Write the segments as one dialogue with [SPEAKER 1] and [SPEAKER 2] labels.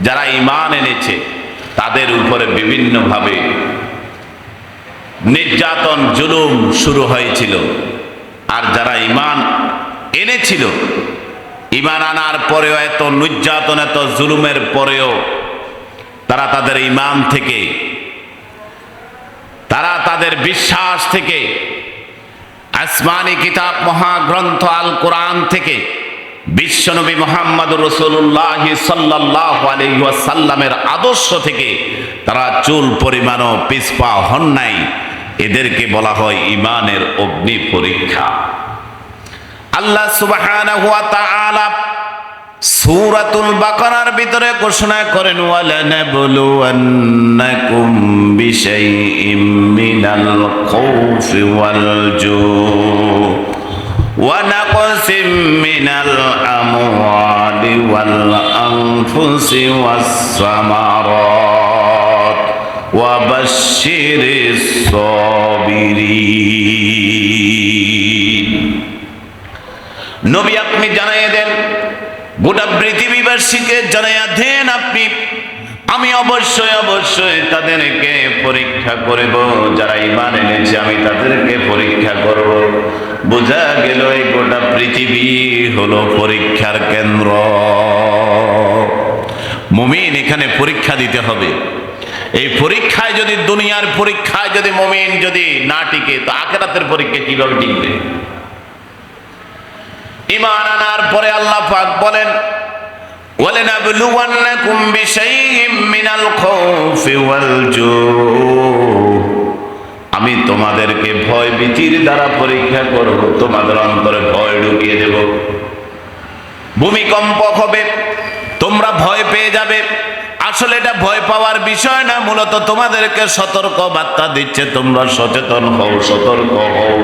[SPEAKER 1] যারা ঈমান এনেছে তাদের উপরে বিভিন্নভাবে নির্যাতন জুলুম শুরু হয়েছিল। আর যারা ঈমান এনেছিল, ঈমান আনার পরেও এত নির্যাতন এত জুলুমের পরেও তারা তাদের ঈমান থেকে, তারা তাদের বিশ্বাস থেকে, আসমানি কিতাব মহাগ্রন্থ আল কোরআন থেকে, বিশ্বনবী মুহাম্মদুর রাসূলুল্লাহ সাল্লাল্লাহু আলাইহি ওয়াসাল্লামের আদর্শ থেকে তারা চুল পরিমাণও পিছপা হন নাই। এদেরকে বলা হয় ঈমানের অগ্নি পরীক্ষা। আল্লাহ সুবহানাহু ওয়া তাআলা সূরাতুল বাকারার ভিতরে ঘোষণা করেন, ওয়ালানাবলুওয়ান্নাকুম বিশাইইম মিনাল খাউফি ওয়াল জু ওয়া নাকসিম মিনাল আমওয়ালি ওয়াল আনফুসি ওয়াস সামারাত ওয়া বাশশিরিস সাবিরিন। নবী আপনি জানিয়ে দেন, গোটা পৃথিবীবাসীকে জানাইয়া দেন আপনি, আমি অবশ্যই অবশ্যই তাদেরকে পরীক্ষা করব। যারা ঈমান এনেছে আমি তাদেরকে পরীক্ষা করব। বোঝা গেল এই গোটা পৃথিবী হলো পরীক্ষার কেন্দ্র। মুমিন এখানে পরীক্ষা দিতে হবে। এই পরীক্ষায় যদি, দুনিয়ার পরীক্ষায় যদি মুমিন যদি না টিকে, তো আখিরাতের পরীক্ষা কিভাবে টিকবে? ঈমান আনার পরে আল্লাহ পাক বলেন, ওয়ালানাবলুওয়ান্নাকুম বিশাইইম মিনাল খাউফি ওয়াল জু, আমি তোমাদেরকে ভয় ভীতির দ্বারা পরীক্ষা করব, তোমাদের অন্তরে ভয় ঢুকিয়ে দেব। ভূমিকম্প হবে, তোমরা ভয় পেয়ে যাবে। আসলে এটা ভয় পাওয়ার বিষয় না, মূলত তোমাদেরকে সতর্ক বার্তা দিচ্ছে, তোমরা সচেতন হও, সতর্ক হও।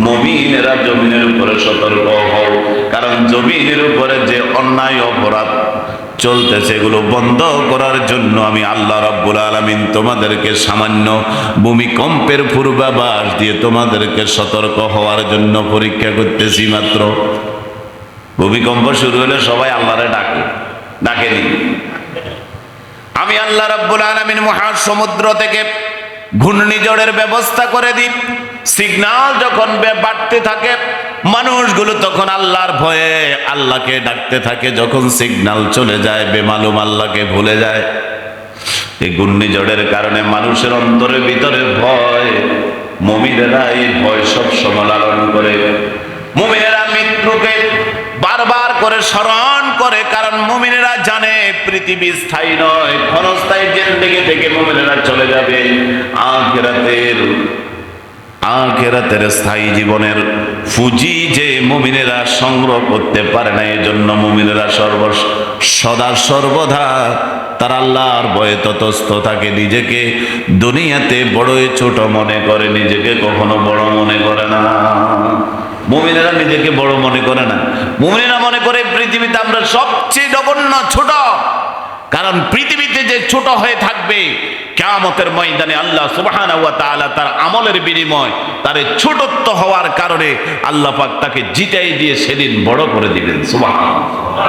[SPEAKER 1] মুমিনেরা জমিনের উপরে সতর্ক হও, কারণ জমিনের উপরে যে অন্যায় অপরাধ চলতেছে এগুলো বন্ধ করার জন্য আমি আল্লাহ রাব্বুল আলামিন তোমাদেরকে সামান্য ভূমিকম্পের পূর্বাভাস দিয়ে তোমাদেরকে সতর্ক হওয়ার জন্য পরীক্ষা করতেছি মাত্র। ভূমিকম্প শুরু হলে সবাই আল্লাহরে ডাকেনি। আমি আল্লাহ রাব্বুল আলামিন মহাসমুদ্র থেকে ঘূর্ণিঝড়ের ব্যবস্থা করে দিই। সিগন্যাল যখন বাড়তে থাকে, মানুষগুলো তখন আল্লাহর ভয়ে আল্লাহকে ডাকতে থাকে। যখন সিগন্যাল চলে যায়, বেমালুম আল্লাহকে ভুলে যায়। এই ঘূর্ণিঝড়ের কারণে মানুষের অন্তরের ভিতরে ভয়। মুমিনেরা এই ভয় সব সময় লালন করে। মুমিনেরা মৃত্যুকে বারবার করে স্মরণ করে, কারণ মুমিনেরা জানে পৃথিবী স্থায়ী নয়, ক্ষণস্থায়ী জিন্দেগি থেকে মুমিনেরা চলে যাবে আখিরাতের স্থায়ী জীবনের পুঁজি যে মুমিনেরা সংগ্রহ করতে পারে না। এই জন্য মুমিনেরা সদা সর্বদা তার আল্লাহর ভয়ে ততস্থ থাকে। নিজেকে দুনিয়াতে বড়ই ছোট মনে করে, নিজেকে কখনো বড় মনে করে না। মুমিনেরা নিজেকে বড় মনে করে না। মুমিনেরা মনে করে পৃথিবীতে আমরা সবচেয়ে নগণ্য, ছোট। কারণ পৃথিবীতে যে ছোট হয়ে থাকবে, কিয়ামতের ময়দানে আল্লাহ সুবহানাহু ওয়া তাআলা তার আমলের বিনিময় তার ছোটত্ব হওয়ার কারণে আল্লাহ পাক তাকে জিতাই দিয়ে সেদিন বড় করে দিবেন। সুবহানাল্লাহ।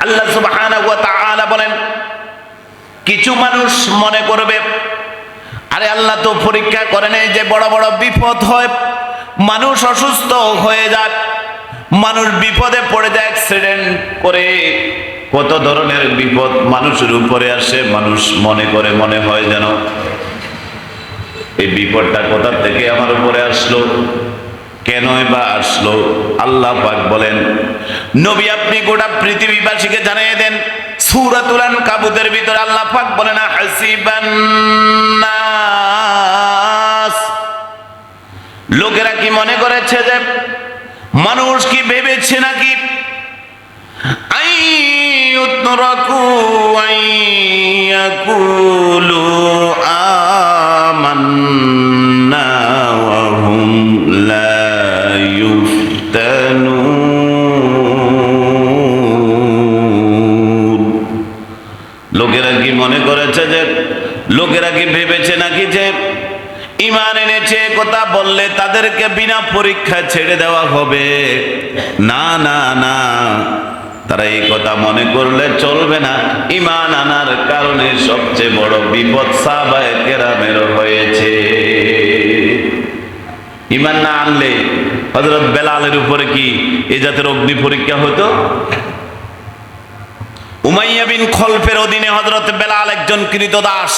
[SPEAKER 1] আল্লাহ সুবহানাহু ওয়া তাআলা বলেন, কিছু মানুষ মনে করবে, আরে আল্লাহ তো পরীক্ষা করে নেই যে বড় বড় বিপদ হয়, মানুষ অসুস্থ হয়ে যায়, মানুষ বিপদে পড়ে যায়, অ্যাক্সিডেন্ট করে, কত ধরনের বিপদ মানুষের উপরে আসে। মানুষ মনে করে, মনে হয় যেন এই বিপদটা কোথা থেকে আমার উপরে আসলো, কেনই বা আসলো। আল্লাহ পাক বলেন, নবী আপনি গোটা পৃথিবীবাসীকে জানিয়ে দেন, সূরাতুল আনকাবুতের ভিতরে আল্লাহ পাক বলেন, হাসিবান নাস, লোকেরা কি মনে করেছে যে, মানুষ কি ভেবেছে নাকি আইয়ুতরাকু আইয়াকুলু আমান্না ওয়া হুম লা ইফতানুন। লোকেরা কি মনে করেছে যে, লোকেরা কি ভেবেছে নাকি যে ঈমান এনেছে কথা বললে তাদেরকে বিনা পরীক্ষা ছেড়ে দেওয়া হবে? না না না, তারা এই কথা মনে করলে চলবে না। ঈমান আনার কারণে সবচেয়ে বড় বিপদ সাহাবায়ে কেরামের হয়েছে। ঈমান না আনলে হযরত বেলালের উপরে কি এই জাতের অগ্নি পরীক্ষা হতো? উমাইয়া বিন খলফের অধীনে হযরত বেলাল একজন কৃতদাস।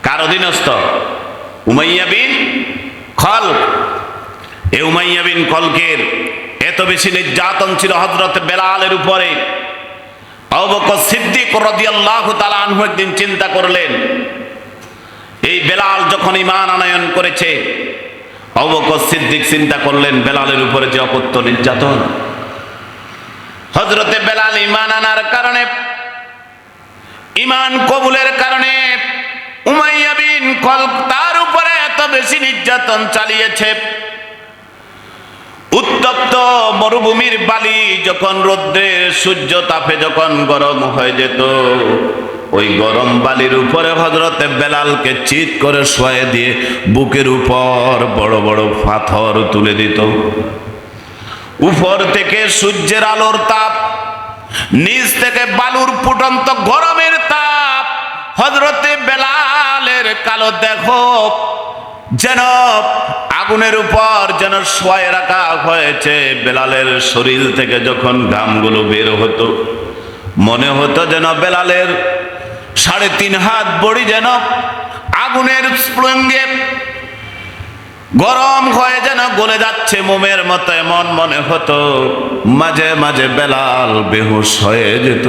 [SPEAKER 1] কার অধীনস্থ? উমাইয়া বিন খলফ। এই উমাইয়া বিন খলফের এত বেশি নির্যাতন ছিল হযরত বেলালের উপরে। আবু বকর সিদ্দিক রাদিয়াল্লাহু তাআলা আনহু একদিন চিন্তা করলেন, এই বেলাল যখন ঈমান আনয়ন করেছে, আবু বকর সিদ্দিক চিন্তা করলেন বেলালের উপরে যে অকথ্য নির্যাতন, হযরতে বেলাল ঈমান আনার কারণে, ঈমান কবুলের কারণে উমাইয়া বিন খলফ তার উপরে এত বেশি নির্যাতন চালিয়েছে। উত্তপ্ত মরুভূমির বালি যখন রোদ্রের সূর্য তাপে যখন গরম হয়ে যেত, ওই গরম বালির উপরে হযরতে বেলালকে চিৎ করে শোয়ে দিয়ে বুকের উপর বড় বড় পাথর তুলে দিত। উপর থেকে সূর্যের আলোর তাপ, নিচ থেকে বালুর ফুটন্ত গরমের তাপ হযরতে বেলালের কালো দেহ যেন আগুনের উপর যেন শোয়ে রাখা হয়েছে। বেলালের শরীর থেকে যখন ঘামগুলো বের হতো, মনে হতো যেন বেলালের 3.5 হাত বড়ি যেন আগুনের স্ফুলিঙ্গে গরম হয়ে যেন গলে যাচ্ছে মোমের মতো, এমন মনে হতো। মাঝে মাঝে বেলাল বেহুশ হয়ে যেত।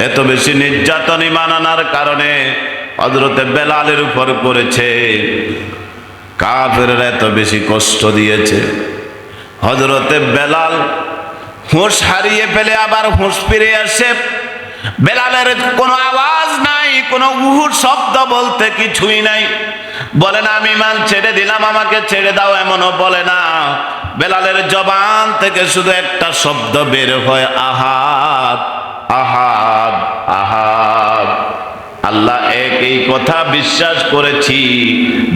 [SPEAKER 1] এত বেশি নির্যাতন ঈমান আনার কারণে হযরতে বেলালের উপর করেছে। কাফেররা এত বেশি কষ্ট দিয়েছে, হযরতে বেলাল হুঁশ হারিয়ে ফেলে আবার হুঁশ ফিরে আসে। বেলালের কোনো আওয়াজ নাই, কোনো উহু শব্দ বলতে কিছুই নাই। বলে না আমি ঈমান ছেড়ে দিলাম, আমাকে ছেড়ে দাও, এমনও বলে না। বেলালের জবান থেকে শুধু একটা শব্দ বের হয়, আহাদ আহাদ আহাদ। আল্লাহ এক, এই কথা বিশ্বাস করেছি,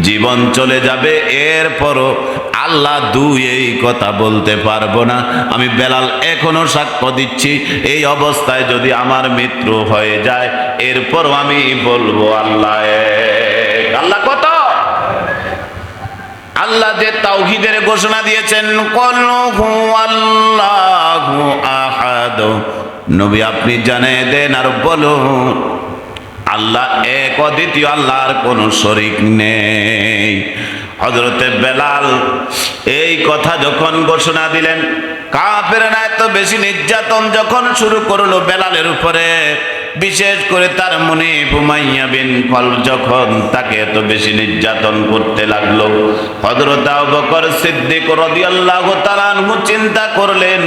[SPEAKER 1] জীবন চলে যাবে এরপরও আল্লাহ দুই এই কথা বলতে পারবো না। আমি বেলাল এখনো সাক্ষ্য দিচ্ছি, এই অবস্থায় যদি আমার মৃত্যু হয়ে যায় এরপরও আমি বলবো আল্লাহ এক। আল্লাহ কত? আল্লাহ যে তাওহীদের ঘোষণা দিয়েছেন, কুল হুয়াল্লাহু আহাদ, নবী আপনি জানিয়ে দেন আর বলুন আল্লাহ এক, অদ্বিতীয়, আল্লাহর কোনো শরীক নেই। হযরতে বেলাল এই কথা যখন ঘোষণা দিলেন, কাফেররা এত বেশি নির্যাতন যখন শুরু করলো বেলালের উপরে, বিশেষ করে তার মুনিব উমাইয়া বিন খলফ যখন তাকে এত বেশি নির্যাতন করতে লাগলো, হযরত আবু বকর সিদ্দিক রাদিয়াল্লাহু তাআলা আনহু চিন্তা করলেন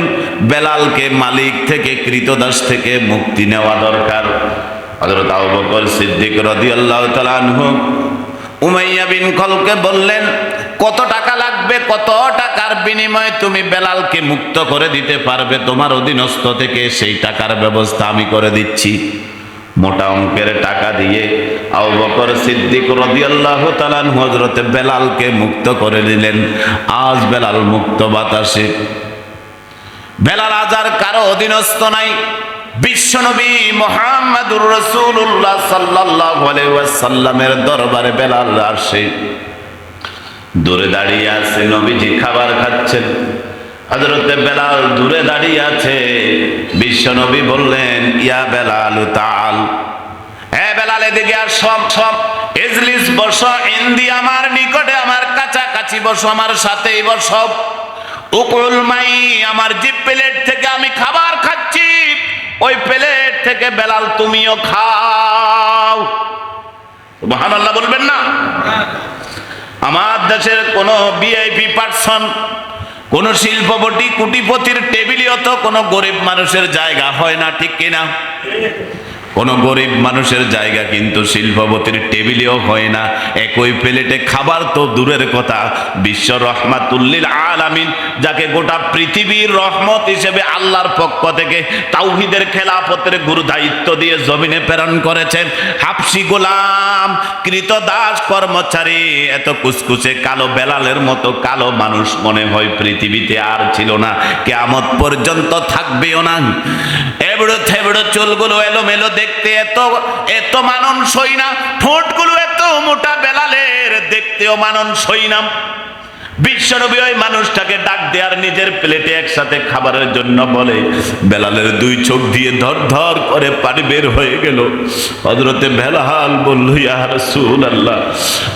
[SPEAKER 1] বেলালকে মালিক থেকে, কৃতদাস থেকে মুক্তি নেওয়া দরকার। হযরত আবু বকর সিদ্দিক রাদিয়াল্লাহু তাআলা আনহু উমাইয়া বিন খলফকে বললেন, কত টাকা লাগবে, কত টাকার বিনিময়ে তুমি বেলালকে মুক্ত করে দিতে পারবে তোমার অধীনস্থ থেকে? সেই টাকার ব্যবস্থা আমি করে দিচ্ছি। মোটা অঙ্কের টাকা দিয়ে আবু বকর সিদ্দিক রাদিয়াল্লাহু তাআলা আনহু হযরতে বেলালকে মুক্ত করে দিলেন। আজ বেলাল মুক্ত বাতাসে, বেলাল আজ আর কারো অধীনস্থ নাই। বিশ্বনবী মুহাম্মদুর রাসূলুল্লাহ সাল্লাল্লাহু আলাইহি ওয়াসাল্লামের দরবারে বেলাল আসে, দূরে দাঁড়িয়ে আছে, নবীজি খাবার খাচ্ছেন, হযরতে বেলাল দূরে দাঁড়িয়ে আছে। বিশ্বনবী বললেন, ইয়া বেলাল তাআল, হে বেলাল এদিকে আর সব সব ইজলিস বসো, ইন্দি আমার নিকটে, আমার কাছাকাছি বসো, আমার সাথেই বসো। উকুল মাই, আমার যে প্লেট থেকে আমি খাবার খাচ্ছি ওই প্লেট থেকে বেলাল তুমিও খাও। সুবহানাল্লাহ বলবেন না? আমার দেশের কোন ভিআইপি পার্সন, কোন শিল্পপতি, কোটিপতির টেবিলে অত কোন গরিব মানুষের জায়গা হয় না, ঠিক কিনা? কোনো গরিব মানুষের জায়গা কিন্তু শিল্পপতির টেবিলেও হয় না। একই প্লেটে খাবার তো দূরের কথা, বিশ্ব রহমাতুল্লিল আলামিন, যাকে গোটা পৃথিবীর রহমত হিসেবে আল্লাহর পক্ষ থেকে তাওহীদের খেলাফতের গুরু দায়িত্ব দিয়ে জমিনে প্রেরণ করেছেন, হাবশী গোলাম কৃতদাস কর্মচারী, এত কুচকুচে কালো বেলালের মতো কালো মানুষ মনে হয় পৃথিবীতে আর ছিল না, কিয়ামত পর্যন্ত থাকবেও না। এবড়ো থেবড়ো চুলগুলো এলোমেলো দেখতে এত মানানসই না, ঠোঁটগুলো এত মোটা বেলালের দেখতেও মানানসই না। বিশ্বনবী ওই মানুষটাকে ডাক দেয়ার নিজের প্লেটে একসাথে খাবারের জন্য বলে, বেলালের দুই চোখ দিয়ে ধর ধর করে পানি বের হয়ে গেল। হযরতে বেলাল বলল, ইয়া রাসূলুল্লাহ,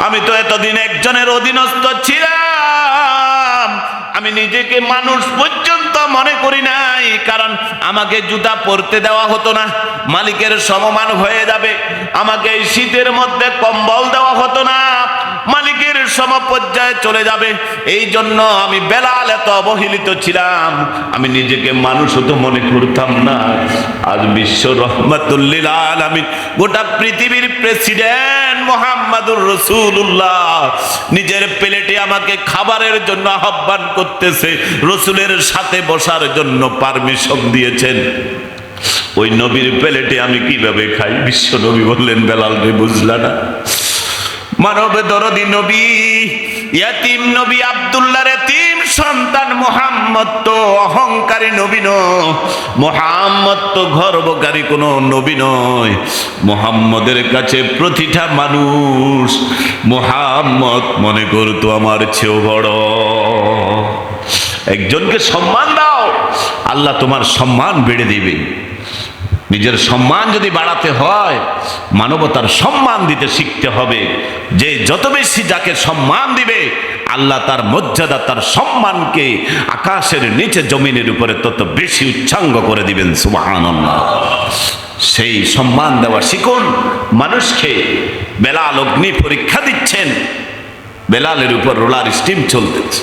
[SPEAKER 1] আমি তো এতদিন একজনের অধীনস্থ ছিলাম, আমি নিজেকে মানুষ পর্যন্ত মনে করি নাই, কারণ আমাকে জুতা পরতে দেওয়া হতো না, মালিকের সমমান হয়ে যাবে। আমাকে এই শীতের মধ্যে কম্বল দেওয়া হতো না, মালিকের সমপর্যায়ে চলে যাবে। এই জন্য আমি বেলাল এত অবহেলিত ছিলাম, আমি নিজেকে মানুষ তো মনে করতাম না। আজ বিশ্ব রহমাতুল্লিল আলামিন, গোটা পৃথিবীর প্রেসিডেন্ট মুহাম্মাদুর রাসূলুল্লাহ নিজের প্লেটে আমাকে খাবারের জন্য আহ্বান করতেছে, রসুলের সাথে বসার জন্য পারমিশন দিয়েছেন। ওই নবীর প্লেটে আমি কিভাবে খাই? বিশ্ব নবী বললেন, বেলাল রে, বুঝলা না? মানব দরদি নবী, ইয়াতিম নবী আব্দুল্লাহর এতিম সন্তান মুহাম্মদ তো অহংকারী নবী নয়, মুহাম্মদ তো গর্বকারী কোনো নবী নয়। মুহাম্মদের কাছে প্রতিটা মানুষ মুহাম্মদ মনে করতো আমার চেয়েও বড়। একজনকে সম্মান দাও, আল্লাহ তোমার সম্মান বেড়ে দিবে। নিজের সম্মান যদি বাড়াতে হয়, মানবতার সম্মান দিতে শিখতে হবে। যে যত বেশি যাকে সম্মান দিবে, আল্লাহ তার মর্যাদা, তার সম্মানকে আকাশের নিচে জমিনের উপরে তত বেশি উচ্চাঙ্গ করে দিবেন। সুবহানাল্লাহ। সেই সম্মান দেওয়া শিখুন মানুষকে। বেলাল অগ্নি পরীক্ষা দিচ্ছেন, বেলালের উপর রোলার স্টিম চলতেছে।